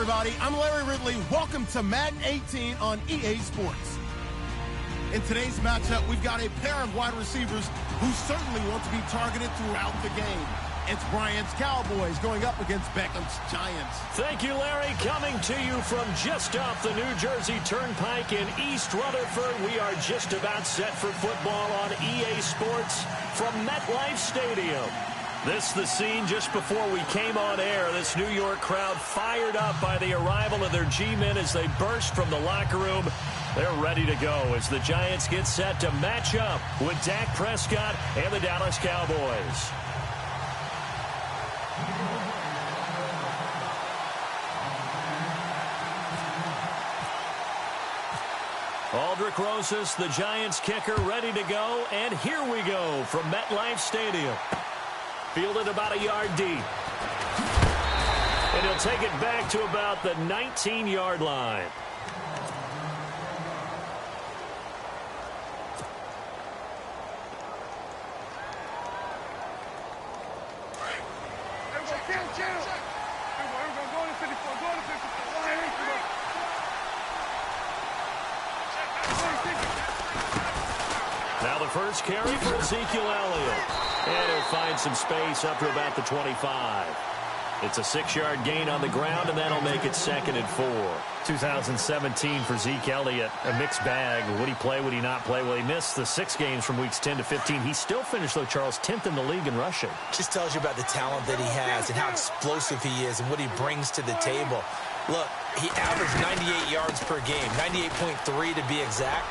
everybody. I'm Larry Ridley. Welcome to Madden 18 on EA Sports. In today's matchup, we've got a pair of wide receivers who certainly want to be targeted throughout the game. It's Bryant's Cowboys going up against Beckham's Giants. Thank you, Larry. Coming to you from just off the New Jersey Turnpike in East Rutherford. We are just about set for football on EA Sports from MetLife Stadium. This the scene just before we came on air. This New York crowd fired up by the arrival of their G-men as they burst from the locker room. They're ready to go as the Giants get set to match up with Dak Prescott and the Dallas Cowboys. Aldrick Rosas, the Giants kicker, ready to go. And here we go from MetLife Stadium. Fielded about a yard deep. And he'll take it back to about the 19-yard line. Now the first carry for Ezekiel Elliott. And he'll find some space up to about the 25. It's a 6-yard gain on the ground, and that'll make it 2nd and 4. 2017 for Zeke Elliott, a mixed bag. Would he play, would he not play? Well, he missed the 6 games from weeks 10 to 15. He still finished, though, Charles, 10th in the league in rushing. Just tells you about the talent that he has and how explosive he is and what he brings to the table. Look, he averaged 98 yards per game, 98.3 to be exact,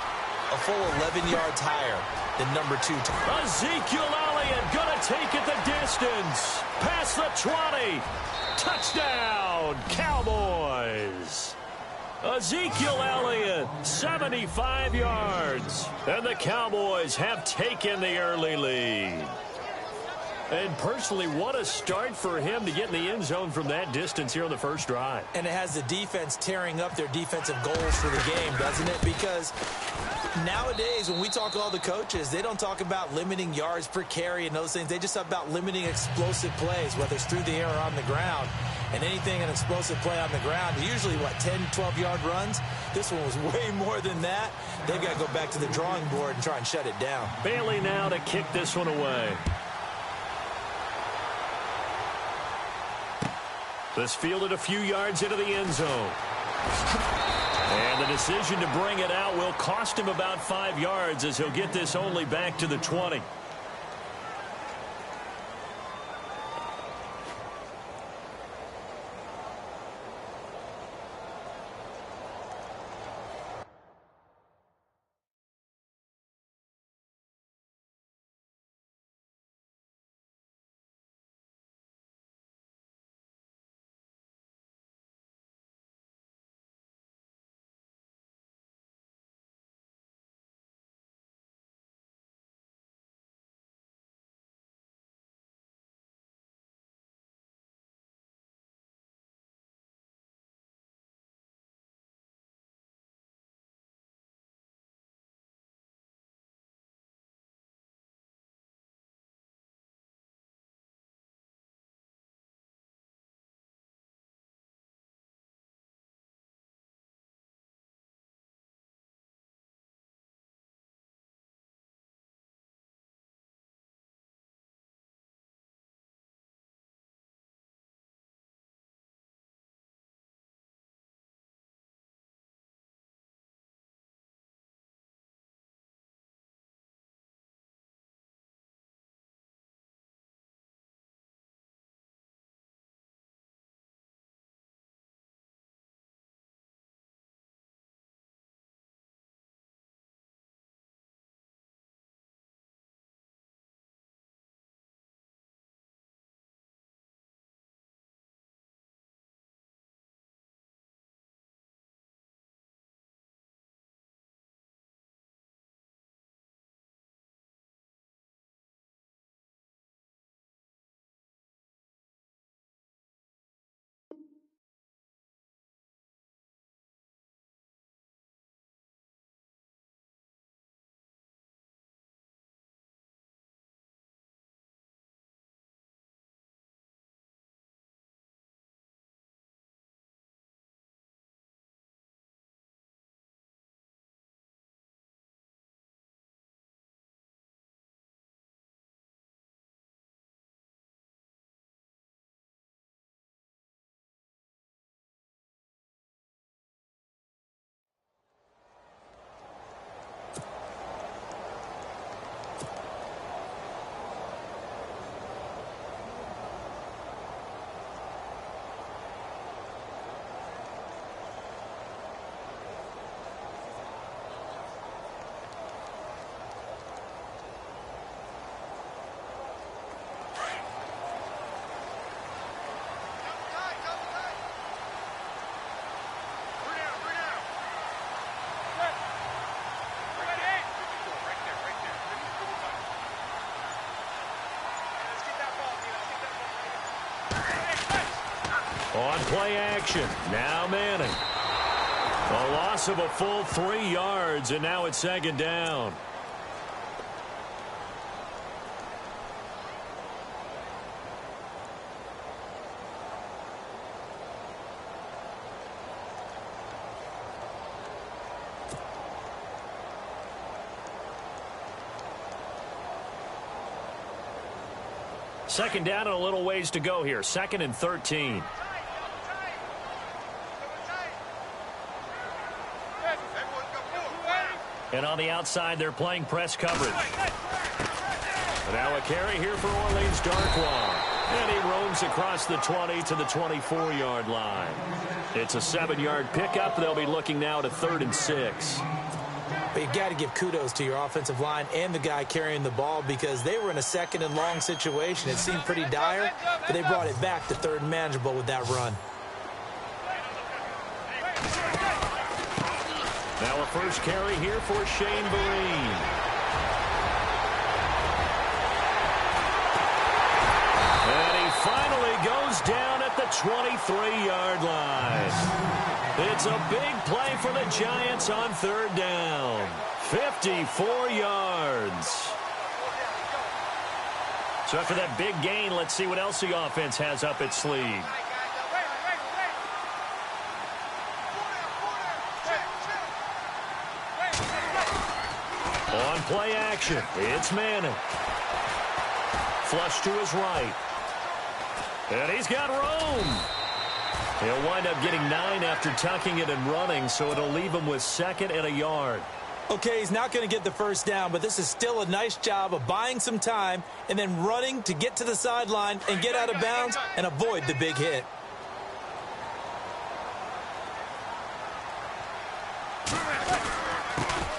a full 11 yards higher than number 2. Ezekiel Elliott gonna take it the distance. Past the 20. Touchdown, Cowboys. Ezekiel Elliott, 75 yards. And the Cowboys have taken the early lead. And personally, what a start for him to get in the end zone from that distance here on the first drive. And it has the defense tearing up their defensive goals for the game, doesn't it? Because nowadays, when we talk to all the coaches, they don't talk about limiting yards per carry and those things. They just talk about limiting explosive plays, whether it's through the air or on the ground. And anything an explosive play on the ground, usually, 10, 12-yard runs? This one was way more than that. They've got to go back to the drawing board and try and shut it down. Bailey now to kick this one away. This fielded a few yards into the end zone. And the decision to bring it out will cost him about 5 yards as he'll get this only back to the 20. On play action, now Manning. A loss of a full 3 yards, and now it's second down. Second down and a little ways to go here. 2nd and 13. And on the outside, they're playing press coverage. Now a carry here for Orleans Darkwa. And he roams across the 20 to the 24-yard line. It's a 7-yard pickup. They'll be looking now to 3rd and 6. But you've got to give kudos to your offensive line and the guy carrying the ball because they were in a 2nd and long situation. It seemed pretty dire, but they brought it back to 3rd and manageable with that run. Now a first carry here for Shane Vereen. And he finally goes down at the 23-yard line. It's a big play for the Giants on 3rd down. 54 yards. So after that big gain, let's see what else the offense has up its sleeve. On play action, it's Manning. Flush to his right. And he's got room. He'll wind up getting 9 after tucking it and running, so it'll leave him with 2nd and a yard. Okay, he's not going to get the first down, but this is still a nice job of buying some time and then running to get to the sideline and get out of bounds and avoid the big hit.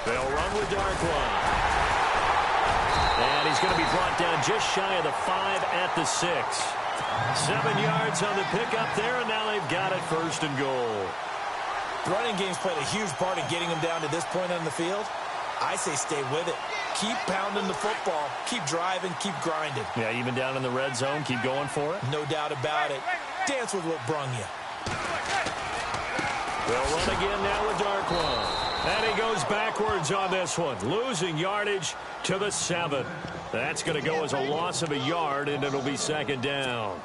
They'll run with Darkwa. And he's going to be brought down just shy of the 5 at the 6. 7 yards on the pickup there, and now they've got it 1st and goal. The running game's played a huge part in getting them down to this point on the field. I say stay with it. Keep pounding the football. Keep driving. Keep grinding. Yeah, even down in the red zone, keep going for it. No doubt about it. Dance with what brung you. They'll run again now with Darkwa. And he goes backwards on this one, losing yardage to the 7. That's going to go as a loss of a yard, and it'll be 2nd down.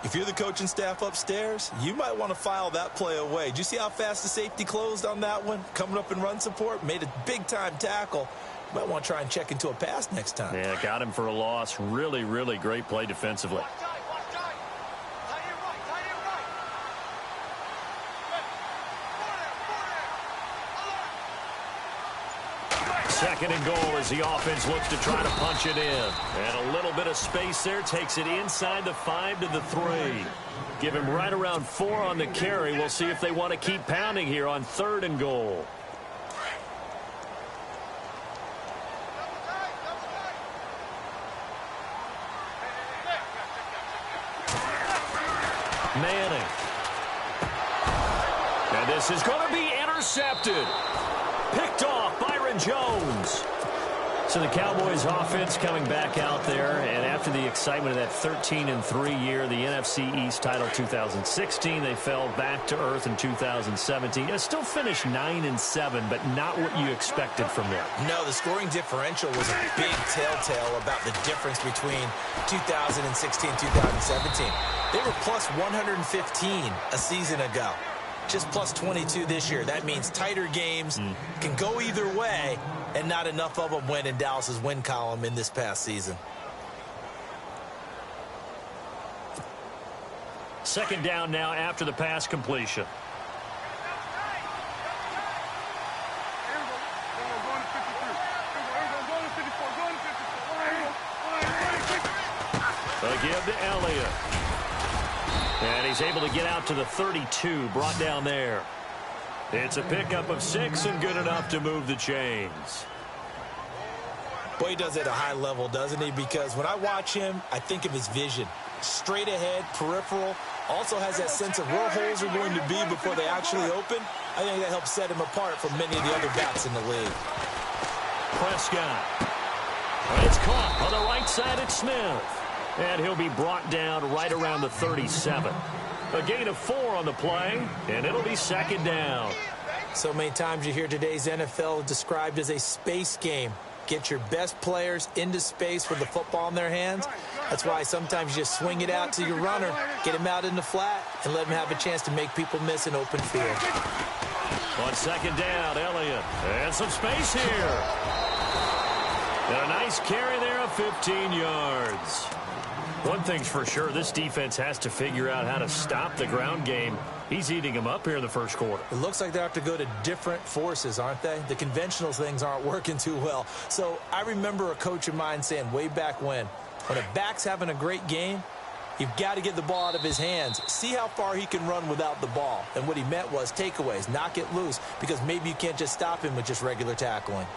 If you're the coaching staff upstairs, you might want to file that play away. Did you see how fast the safety closed on that one? Coming up in run support, made a big-time tackle. You might want to try and check into a pass next time. Yeah, got him for a loss. Really, really great play defensively. Second and goal as the offense looks to try to punch it in. And a little bit of space there takes it inside the 5 to the 3. Give him right around 4 on the carry. We'll see if they want to keep pounding here on 3rd and goal. Manning. And this is going to be intercepted. Picked off Byron Jones. So the Cowboys offense coming back out there, and after the excitement of that 13-3 year, the NFC East title 2016, they fell back to earth in 2017. It still finished 9-7, but not what you expected from them. No, the scoring differential was a big telltale about the difference between 2016 and 2017. They were plus 115 a season ago. Just plus 22 this year. That means tighter games can go either way, and not enough of them went in Dallas's win column in this past season. 2nd down now after the pass completion. A give to Elliott. And he's able to get out to the 32, brought down there. It's a pickup of 6 and good enough to move the chains. Boy, he does it at a high level, doesn't he? Because when I watch him, I think of his vision. Straight ahead, peripheral. Also has that sense of where holes are going to be before they actually open. I think that helps set him apart from many of the other backs in the league. Prescott. It's caught on the right side at Smith. And he'll be brought down right around the 37. A gain of 4 on the play, and it'll be second down. So many times you hear today's NFL described as a space game. Get your best players into space with the football in their hands. That's why sometimes you just swing it out to your runner, get him out in the flat, and let him have a chance to make people miss an open field. On second down, Elliott. And some space here. And a nice carry there of 15 yards. One thing's for sure, this defense has to figure out how to stop the ground game. He's eating them up here in the first quarter. It looks like they have to go to different forces, aren't they? The conventional things aren't working too well. So I remember a coach of mine saying way back when a back's having a great game, you've got to get the ball out of his hands. See how far he can run without the ball. And what he meant was takeaways, knock it loose, because maybe you can't just stop him with just regular tackling.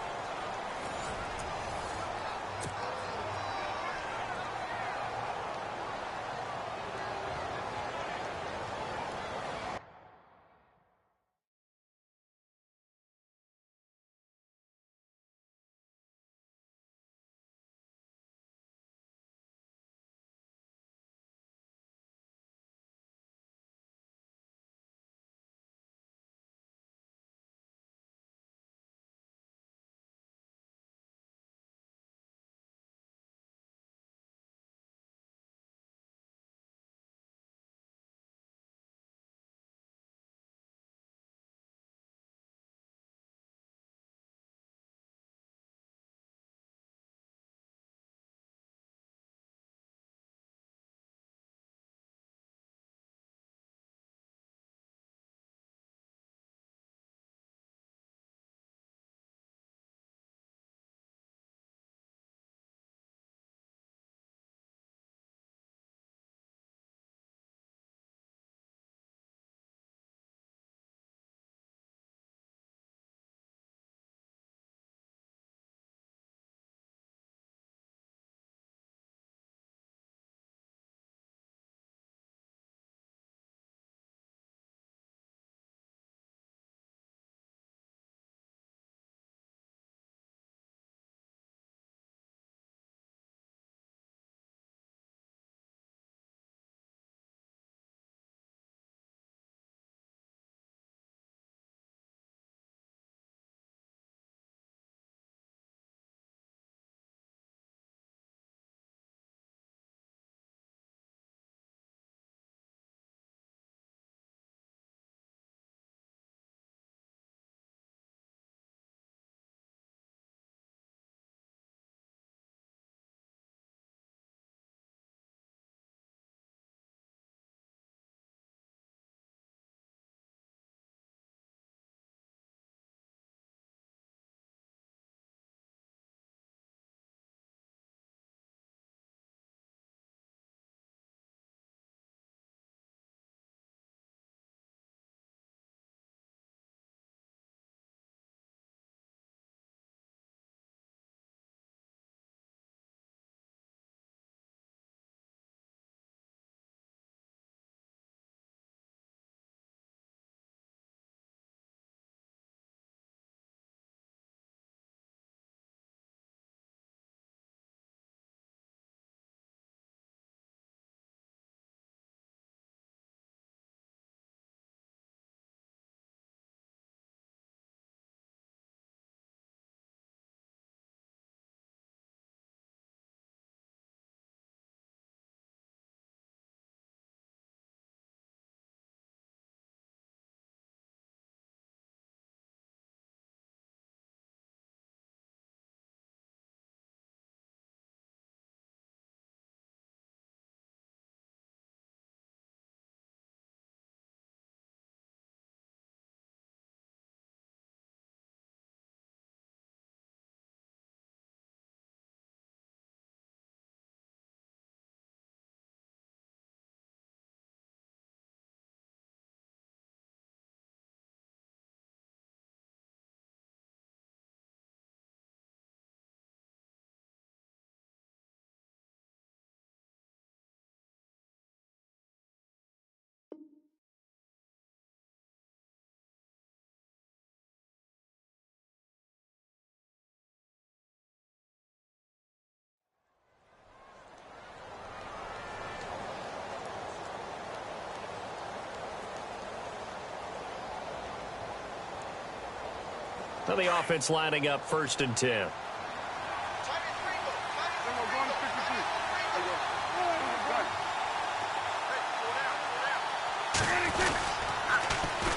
Now the offense lining up 1st and 10.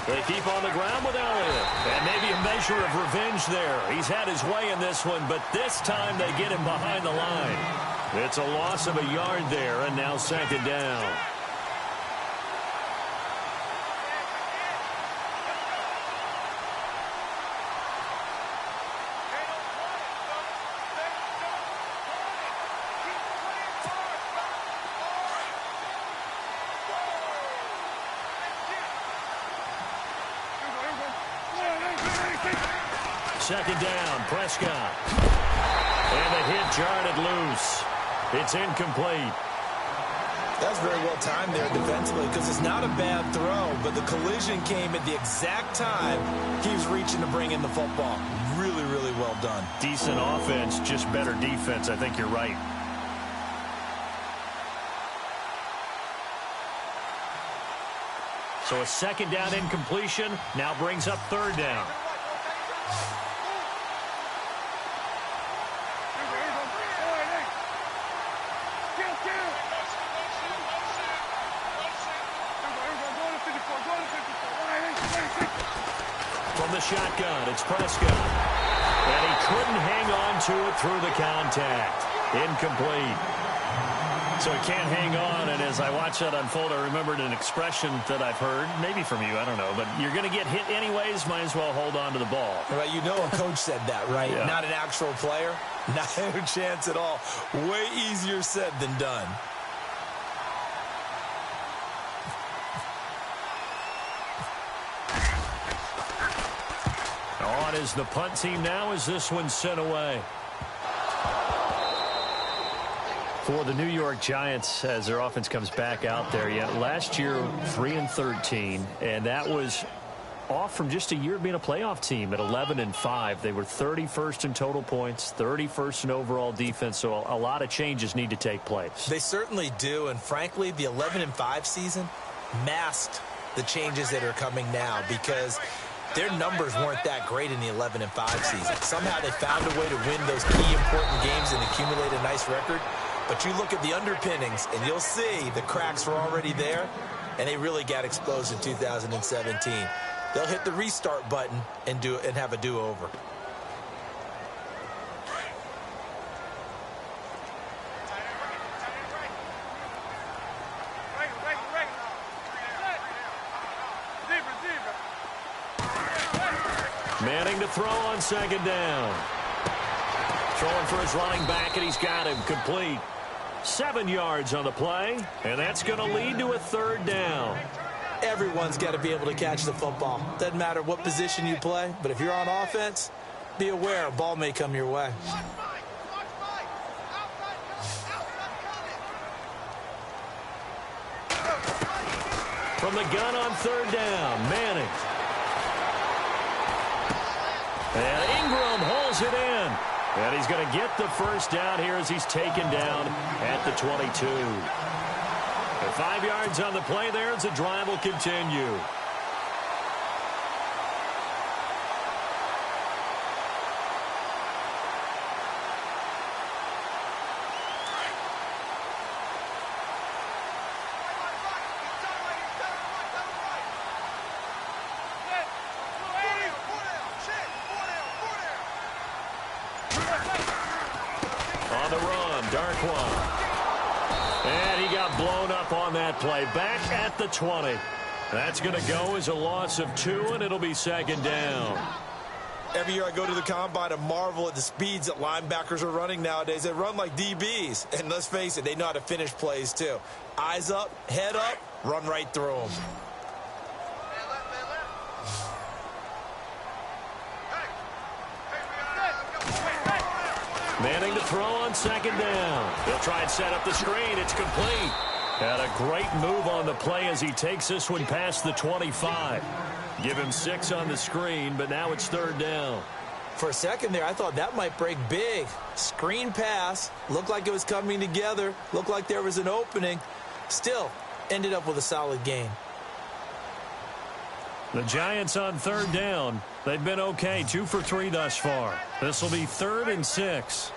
They keep on the ground with Elliott. And maybe a measure of revenge there. He's had his way in this one, but this time they get him behind the line. It's a loss of a yard there, and now 2nd down. Second down, Prescott. And the hit jarred loose. It's incomplete. That's very well timed there defensively because it's not a bad throw, but the collision came at the exact time he was reaching to bring in the football. Really, really well done. Decent offense, just better defense. I think you're right. So a 2nd down incompletion now brings up 3rd down. From the shotgun, it's Prescott. And he couldn't hang on to it through the contact. Incomplete. So he can't hang on, and as I watch that unfold, I remembered an expression that I've heard, maybe from you, I don't know, but you're going to get hit anyways, might as well hold on to the ball. Right, you know a coach said that, right? Yeah. Not an actual player. Not a chance at all. Way easier said than done. On is the punt team now as this one's sent away. For the New York Giants, as their offense comes back out there, last year 3-13, and that was off from just a year of being a playoff team at 11-5. They were 31st in total points, 31st in overall defense, so a lot of changes need to take place. They certainly do, and frankly, the 11-5 season masked the changes that are coming now because their numbers weren't that great in the 11-5 season. Somehow they found a way to win those key important games and accumulate a nice record. But you look at the underpinnings, and you'll see the cracks were already there, and they really got exposed in 2017. They'll hit the restart button and have a do-over. Manning to throw on 2nd down. Throwing for his running back, and he's got him complete. 7 yards on the play, and that's going to lead to a 3rd down. Everyone's got to be able to catch the football. Doesn't matter what position you play, but if you're on offense, be aware a ball may come your way. From the gun on 3rd down, Manning. And Ingram holds it in. And he's going to get the 1st down here as he's taken down at the 22. And 5 yards on the play there as the drive will continue. On the run, Darkwa. And he got blown up on that play. Back at the 20. That's going to go as a loss of 2, and it'll be 2nd down. Every year I go to the combine and marvel at the speeds that linebackers are running nowadays. They run like DBs. And let's face it, they know how to finish plays too. Eyes up, head up, run right through them. Manning to throw on 2nd down. They'll try and set up the screen. It's complete. And a great move on the play as he takes this one past the 25. Give him 6 on the screen, but now it's 3rd down. For a second there, I thought that might break big. Screen pass. Looked like it was coming together. Looked like there was an opening. Still, ended up with a solid gain. The Giants on third down. They've been okay, 2 for 3 thus far. This will be 3rd and 6.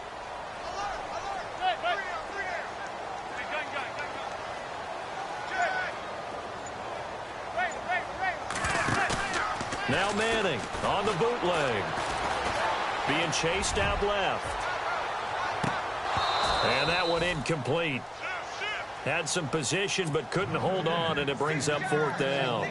Now Manning on the bootleg. Being chased out left. And that one incomplete. Had some position but couldn't hold on, and it brings up 4th down.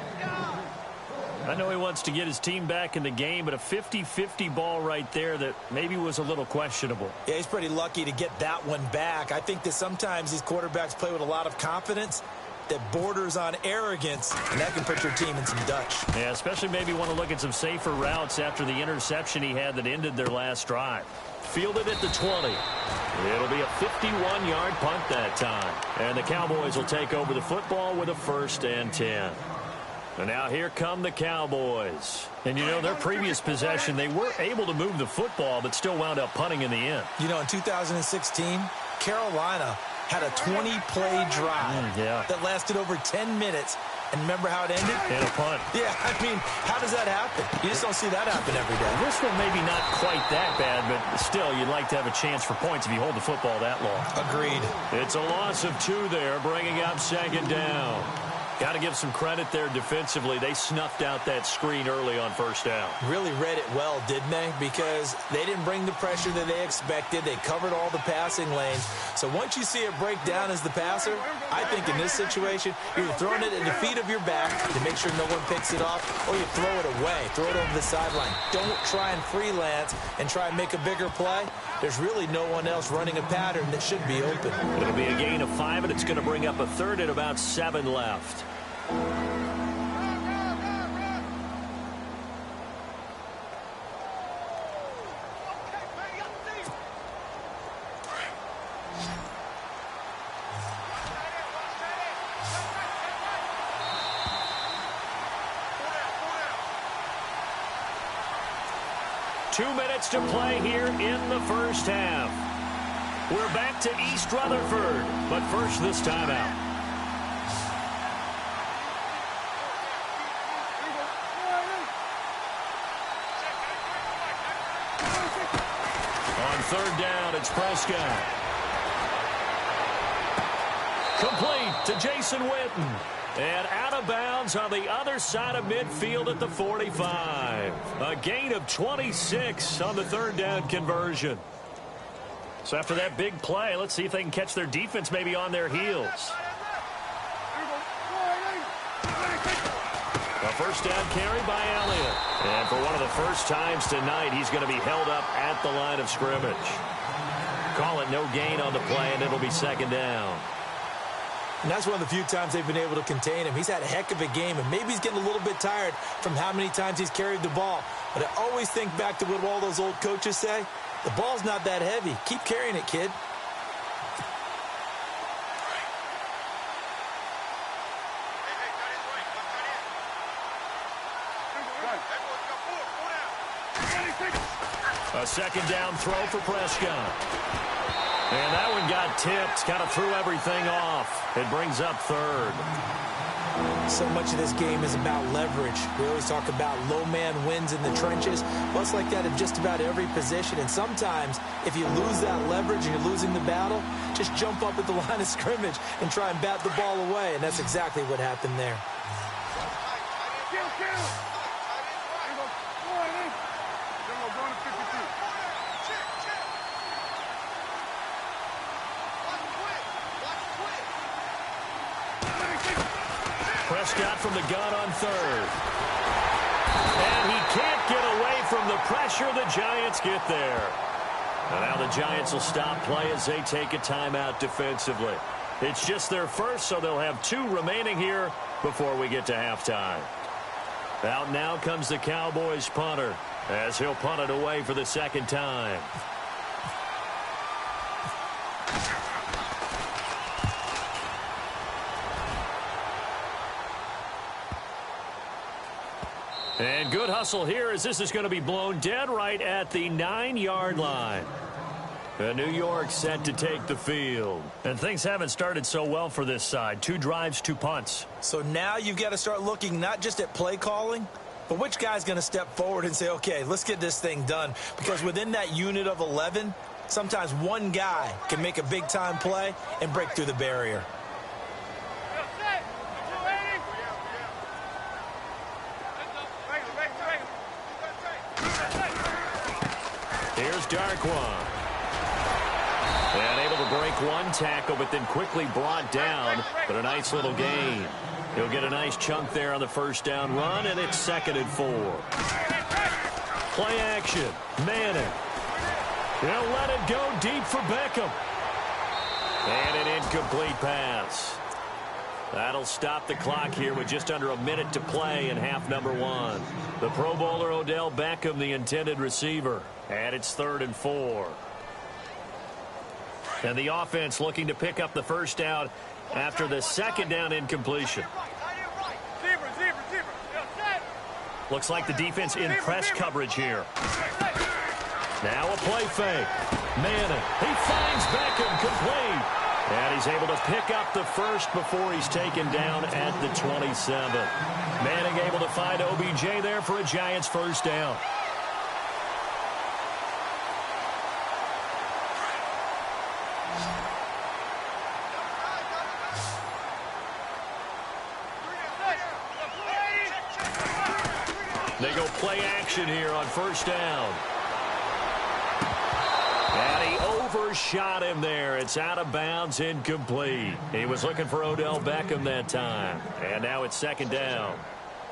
I know he wants to get his team back in the game, but a 50-50 ball right there that maybe was a little questionable. Yeah, he's pretty lucky to get that one back. I think that sometimes these quarterbacks play with a lot of confidence that borders on arrogance, and that can put your team in some Dutch. Yeah, especially maybe want to look at some safer routes after the interception he had that ended their last drive. Fielded at the 20. It'll be a 51-yard punt that time. And the Cowboys will take over the football with a 1st and 10. And now here come the Cowboys. And, you know, their previous possession, they were able to move the football but still wound up punting in the end. You know, in 2016, Carolina had a 20-play drive that lasted over 10 minutes. And remember how it ended? In a punt. Yeah, I mean, how does that happen? You just don't see that happen every day. This one maybe not quite that bad, but still, you'd like to have a chance for points if you hold the football that long. Agreed. It's a loss of 2 there, bringing up 2nd down. Got to give some credit there defensively. They snuffed out that screen early on 1st down. Really read it well, didn't they? Because they didn't bring the pressure that they expected. They covered all the passing lanes. So once you see it break down as the passer, I think in this situation, you're throwing it at the feet of your back to make sure no one picks it off, or you throw it away, throw it over the sideline. Don't try and freelance and try and make a bigger play. There's really no one else running a pattern that should be open. It'll be a gain of 5, and it's going to bring up a 3rd and about 7 left. Two minutes to play here in the 1st half. We're back to East Rutherford, but first this timeout. On 3rd down, it's Prescott. Complete to Jason Witten. And out of bounds on the other side of midfield at the 45. A gain of 26 on the 3rd down conversion. So after that big play, let's see if they can catch their defense maybe on their heels. A 1st down carry by Elliott. And for one of the first times tonight, he's going to be held up at the line of scrimmage. Call it no gain on the play, and it'll be 2nd down. And that's one of the few times they've been able to contain him. He's had a heck of a game, and maybe he's getting a little bit tired from how many times he's carried the ball. But I always think back to what all those old coaches say. The ball's not that heavy. Keep carrying it, kid. A 2nd down throw for Prescott. And that one got tipped, kind of threw everything off. It brings up 3rd. So much of this game is about leverage. We always talk about low man wins in the trenches. Well, it's like that in just about every position. And sometimes, if you lose that leverage and you're losing the battle, just jump up at the line of scrimmage and try and bat the ball away. And that's exactly what happened there. Prescott from the gun on 3rd. And he can't get away from the pressure. The Giants get there. And now the Giants will stop play as they take a timeout defensively. It's just their first, so they'll have 2 remaining here before we get to halftime. Out now comes the Cowboys punter as he'll punt it away for the 2nd time. And good hustle here as this is going to be blown dead right at the 9-yard line. New York set to take the field. And things haven't started so well for this side. 2 drives, 2 punts. So now you've got to start looking not just at play calling, but which guy's going to step forward and say, okay, let's get this thing done. Because within that unit of 11, sometimes one guy can make a big-time play and break through the barrier. Here's Darkwan. And able to break one tackle, but then quickly brought down. But a nice little gain. He'll get a nice chunk there on the first down run, and it's 2nd and 4. Play action. Madden. He'll let it go deep for Beckham. And an incomplete pass. That'll stop the clock here with just under a minute to play in half number 1. The Pro Bowler Odell Beckham, the intended receiver. And it's 3rd and 4. And the offense looking to pick up the first down after the 2nd down incompletion. Looks like the defense in press coverage here. Now a play fake. Manning. He finds Beckham complete. And he's able to pick up the first before he's taken down at the 27. Manning able to find OBJ there for a Giants first down. They go play action here on first down. And he overshot him there. It's out of bounds, incomplete. He was looking for Odell Beckham that time. And now it's 2nd down.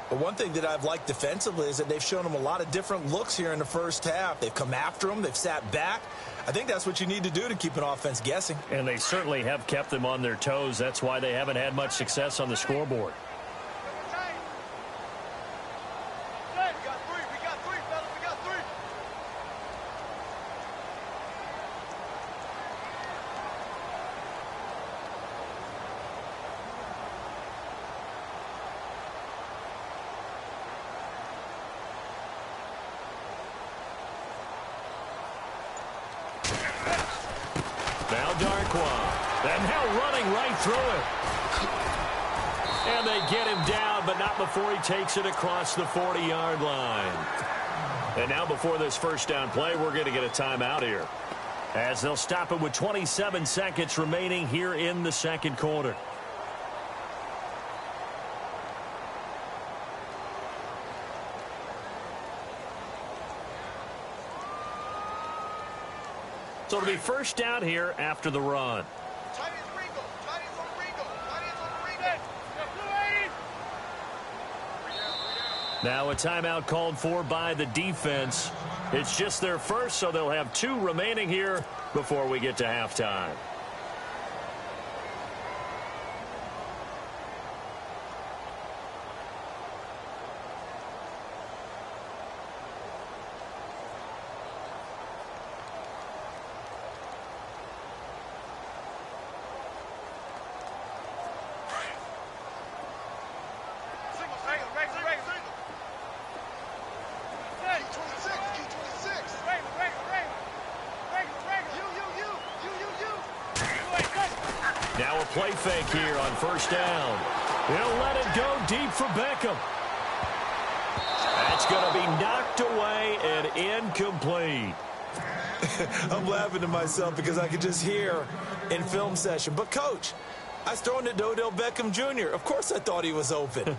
But one thing that I've liked defensively is that they've shown him a lot of different looks here in the first half. They've come after him. They've sat back. I think that's what you need to do to keep an offense guessing. And they certainly have kept them on their toes. That's why they haven't had much success on the scoreboard. Now Darkwan. And now running right through it. And they get him down, but not before he takes it across the 40-yard line. And now before this first down play, we're going to get a timeout here, as they'll stop it with 27 seconds remaining here in the 2nd quarter. So it'll be first down here after the run. Now a timeout called for by the defense. It's just their first, so they'll have 2 remaining here before we get to halftime. Now a play fake here on first down. He'll let it go deep for Beckham. That's going to be knocked away and incomplete. I'm laughing to myself because I could just hear in film session. But, Coach, I was throwing it to Odell Beckham Jr. Of course I thought he was open.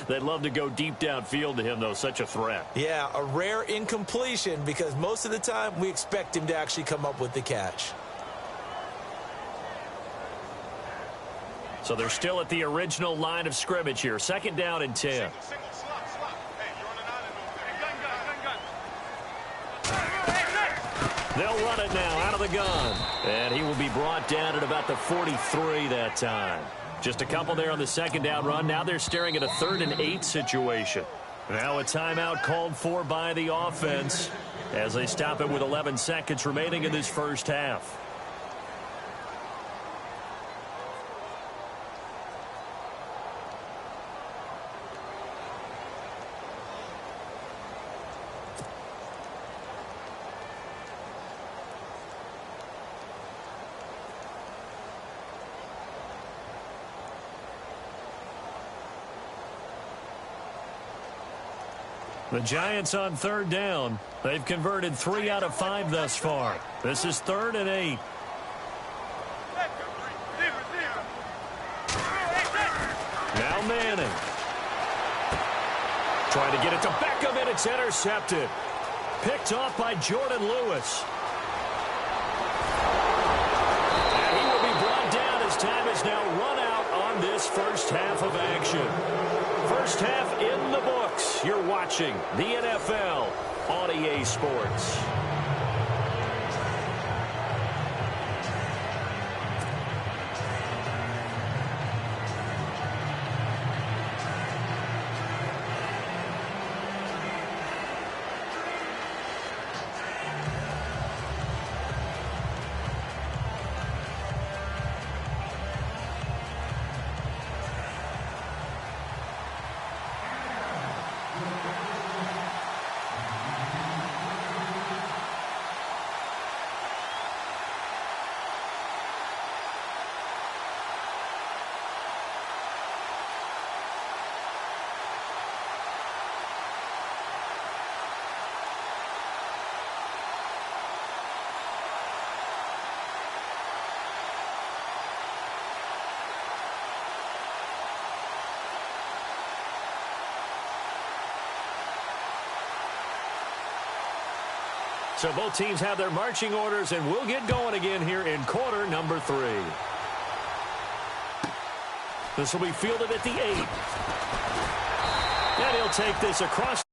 They'd love to go deep downfield to him, though. Such a threat. Yeah, a rare incompletion because most of the time we expect him to actually come up with the catch. So they're still at the original line of scrimmage here. 2nd down and 10. They'll run it now out of the gun. And he will be brought down at about the 43 that time. Just a couple there on the 2nd down run. Now they're staring at a 3rd and 8 situation. Now a timeout called for by the offense as they stop it with 11 seconds remaining in this first half. The Giants on third down. They've converted 3 out of 5 thus far. This is 3rd and 8. Now Manning. Trying to get it to Beckham, and it's intercepted. Picked off by Jordan Lewis. And he will be brought down as time is now run out on this first half of action. First half in the books. You're watching the NFL on EA Sports. So both teams have their marching orders, and we'll get going again here in quarter number 3. This will be fielded at the 8. And he'll take this across.